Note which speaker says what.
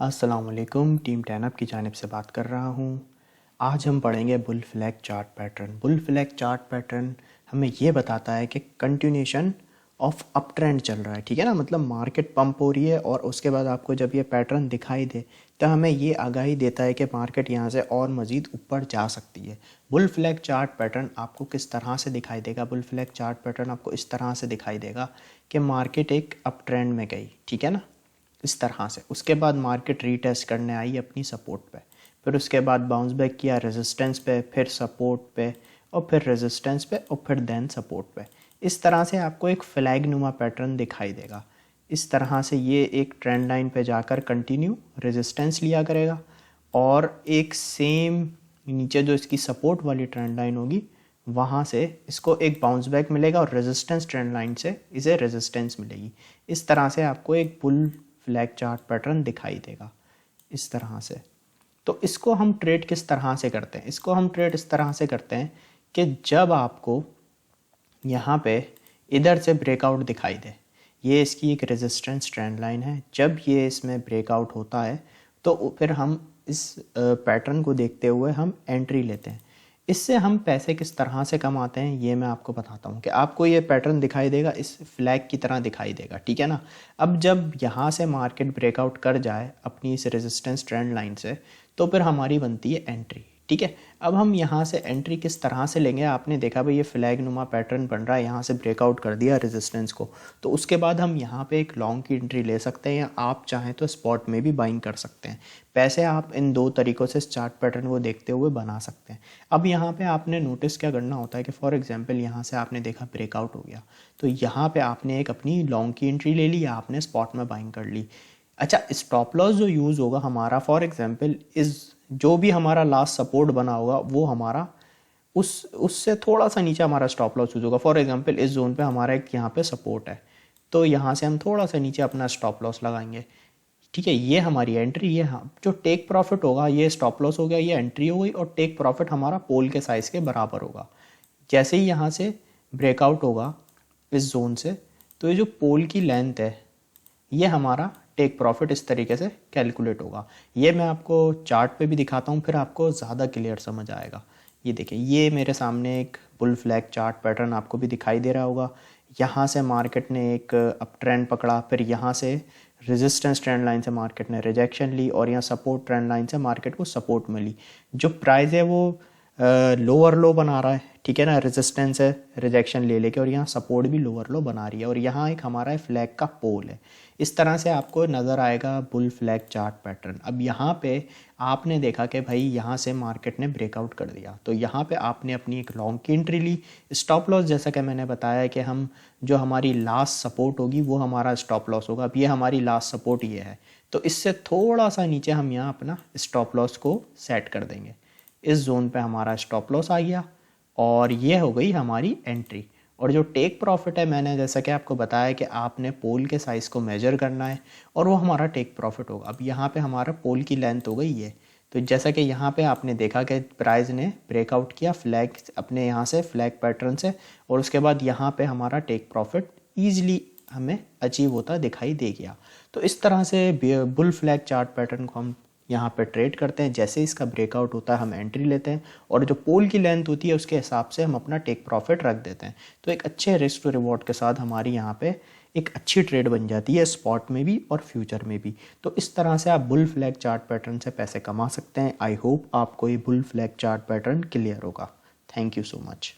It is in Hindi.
Speaker 1: अस्सलाम वालेकुम, टीम 10 की जानिब से बात कर रहा हूँ। आज हम पढ़ेंगे bull flag chart pattern. Bull flag chart pattern हमें ये बताता है कि कंटिन्यूशन ऑफ अप ट्रेंड चल रहा है, ठीक है ना। मतलब मार्केट पंप हो रही है और उसके बाद आपको जब ये पैटर्न दिखाई दे तो हमें ये आगाही देता है कि मार्केट यहाँ से और मज़ीद ऊपर जा सकती है। बुल फ्लैग चार्ट पैटर्न आपको किस तरह से दिखाई देगा? बुल फ्लैग चार्ट पैटर्न आपको इस तरह से दिखाई देगा कि मार्केट एक अप ट्रेंड में गई, ठीक है ना, इस तरह से। उसके बाद मार्केट रीटेस्ट करने आई अपनी सपोर्ट पे, फिर उसके बाद बाउंस बैक किया रेजिस्टेंस पे, फिर सपोर्ट पे, और फिर रेजिस्टेंस पे, और फिर देन सपोर्ट पे। इस तरह से आपको एक फ्लैग नुमा पैटर्न दिखाई देगा। इस तरह से ये एक ट्रेंड लाइन पे जाकर कंटिन्यू रेजिस्टेंस लिया करेगा और एक सेम नीचे जो इसकी सपोर्ट वाली ट्रेंड लाइन होगी वहाँ से इसको एक बाउंस बैक मिलेगा और रेजिस्टेंस ट्रेंड लाइन से इसे रेजिस्टेंस मिलेगी। इस तरह से आपको एक बुल फ्लैग चार्ट पैटर्न दिखाई देगा इस तरह से। तो इसको हम ट्रेड किस तरह से करते हैं? इसको हम ट्रेड इस तरह से करते हैं कि जब आपको यहाँ पे इधर से ब्रेकआउट दिखाई दे, ये इसकी एक रेजिस्टेंस ट्रेंड लाइन है, जब ये इसमें ब्रेकआउट होता है तो फिर हम इस पैटर्न को देखते हुए हम एंट्री लेते हैं। इससे हम पैसे किस तरह से कमाते हैं ये मैं आपको बताता हूँ कि आपको ये पैटर्न दिखाई देगा, इस फ्लैग की तरह दिखाई देगा, ठीक है ना। अब जब यहाँ से मार्केट ब्रेकआउट कर जाए अपनी इस रेजिस्टेंस ट्रेंड लाइन से तो फिर हमारी बनती है एंट्री, ठीक है। अब हम यहाँ से एंट्री किस तरह से लेंगे? आपने देखा भाई ये फ्लैग नुमा पैटर्न बन रहा है, यहाँ से ब्रेकआउट कर दिया रेजिस्टेंस को, तो उसके बाद हम यहाँ पे एक लॉन्ग की एंट्री ले सकते हैं या आप चाहें तो स्पॉट में भी बाइंग कर सकते हैं। पैसे आप इन दो तरीक़ों से इस चार्ट पैटर्न को देखते हुए बना सकते हैं। अब यहाँ पे आपने नोटिस क्या करना होता है कि फॉर एग्जांपल यहाँ से आपने देखा ब्रेकआउट हो गया तो यहाँ पे आपने एक अपनी लॉन्ग की एंट्री ले ली या आपने स्पॉट में बाइंग कर ली। अच्छा, स्टॉप लॉस जो यूज़ होगा हमारा, फॉर एग्जांपल इस जो भी हमारा लास्ट सपोर्ट बना होगा वो हमारा उससे थोड़ा सा नीचे हमारा स्टॉप लॉस यूज होगा। फॉर एग्जांपल इस जोन पे हमारा एक यहाँ पे सपोर्ट है तो यहाँ से हम थोड़ा सा नीचे अपना स्टॉप लॉस लगाएंगे, ठीक है। ये हमारी एंट्री, ये जो टेक प्रॉफिट होगा ये स्टॉप लॉस हो गया, ये एंट्री हो गई, और टेक प्रॉफिट हमारा पोल के साइज़ के बराबर होगा। जैसे ही यहाँ से ब्रेकआउट होगा इस जोन से तो ये जो पोल की लेंथ है ये हमारा टेक प्रॉफिट इस तरीके से कैलकुलेट होगा। ये मैं आपको चार्ट पे भी दिखाता हूँ, फिर आपको ज़्यादा क्लियर समझ आएगा। ये देखिए, ये मेरे सामने एक बुल फ्लैग चार्ट पैटर्न आपको भी दिखाई दे रहा होगा। यहाँ से मार्केट ने एक अप ट्रेंड पकड़ा, फिर यहाँ से रेजिस्टेंस ट्रेंड लाइन से मार्केट ने रिजेक्शन ली और यहाँ सपोर्ट ट्रेंड लाइन से मार्केट को सपोर्ट मिली। जो प्राइस है वो लोअर लो बना रहा है, ठीक है ना। रेजिस्टेंस है रिजेक्शन ले लेके और यहाँ सपोर्ट भी लोअर लो बना रही है और यहाँ एक हमारा फ्लैग का पोल है। इस तरह से आपको नज़र आएगा बुल फ्लैग चार्ट पैटर्न। अब यहाँ पे आपने देखा कि भाई यहाँ से मार्केट ने ब्रेकआउट कर दिया तो यहाँ पे आपने अपनी एक लॉन्ग की एंट्री ली। स्टॉप लॉस जैसा कि मैंने बताया कि हम जो हमारी लास्ट सपोर्ट होगी वो हमारा स्टॉप लॉस होगा। अब ये हमारी लास्ट सपोर्ट ये है तो इससे थोड़ा सा नीचे हम यहाँ अपना स्टॉप लॉस को सेट कर देंगे। इस जोन पे हमारा स्टॉप लॉस आ गया और ये हो गई हमारी एंट्री। और जो टेक प्रॉफिट है, मैंने जैसा कि आपको बताया कि आपने पोल के साइज़ को मेजर करना है और वो हमारा टेक प्रॉफिट होगा। अब यहाँ पे हमारा पोल की लेंथ हो गई ये, तो जैसा कि यहाँ पे आपने देखा कि प्राइस ने ब्रेकआउट किया फ्लैग अपने यहाँ से फ्लैग पैटर्न से और उसके बाद यहाँ पे हमारा टेक प्रॉफिट ईजिली हमें अचीव होता दिखाई दे गया। तो इस तरह से बुल फ्लैग चार्ट पैटर्न को हम यहाँ पे ट्रेड करते हैं। जैसे इसका ब्रेकआउट होता है हम एंट्री लेते हैं और जो पोल की लेंथ होती है उसके हिसाब से हम अपना टेक प्रॉफिट रख देते हैं। तो एक अच्छे रिस्क टू रिवॉर्ड के साथ हमारी यहाँ पे एक अच्छी ट्रेड बन जाती है, स्पॉट में भी और फ्यूचर में भी। तो इस तरह से आप बुल फ्लैग चार्ट पैटर्न से पैसे कमा सकते हैं। आई होप आपको ये bull flag chart pattern clear होगा। Thank you so much.